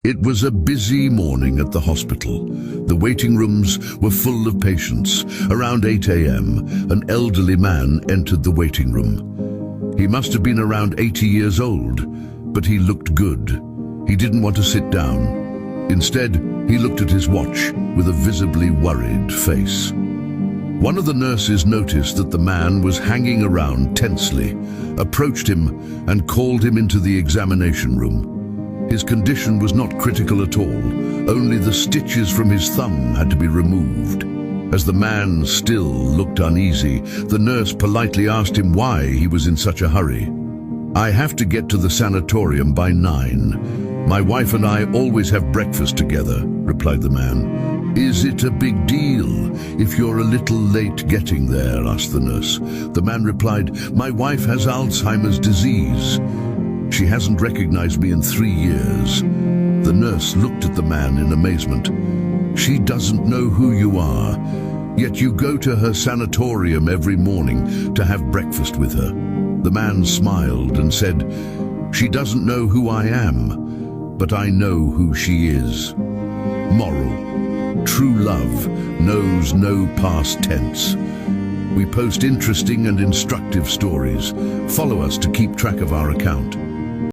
It was a busy morning at the hospital. The waiting rooms were full of patients. Around 8 a.m., an elderly man entered the waiting room. He must have been around 80 years old, but he looked good. He didn't want to sit down. Instead, he looked at his watch with a visibly worried face. One of the nurses noticed that the man was hanging around tensely, approached him and called him into the examination room. His condition was not critical at all, only the stitches from his thumb had to be removed. As the man still looked uneasy, the nurse politely asked him why he was in such a hurry. "I have to get to the sanatorium by 9. My wife and I always have breakfast together," replied the man. "Is it a big deal if you're a little late getting there?" asked the nurse. The man replied, "My wife has Alzheimer's disease. She hasn't recognized me in 3 years." The nurse looked at the man in amazement. "She doesn't know who you are, yet you go to her sanatorium every morning to have breakfast with her." The man smiled and said, "She doesn't know who I am, but I know who she is." Moral: true love knows no past tense. We post interesting and instructive stories. Follow us to keep track of our account.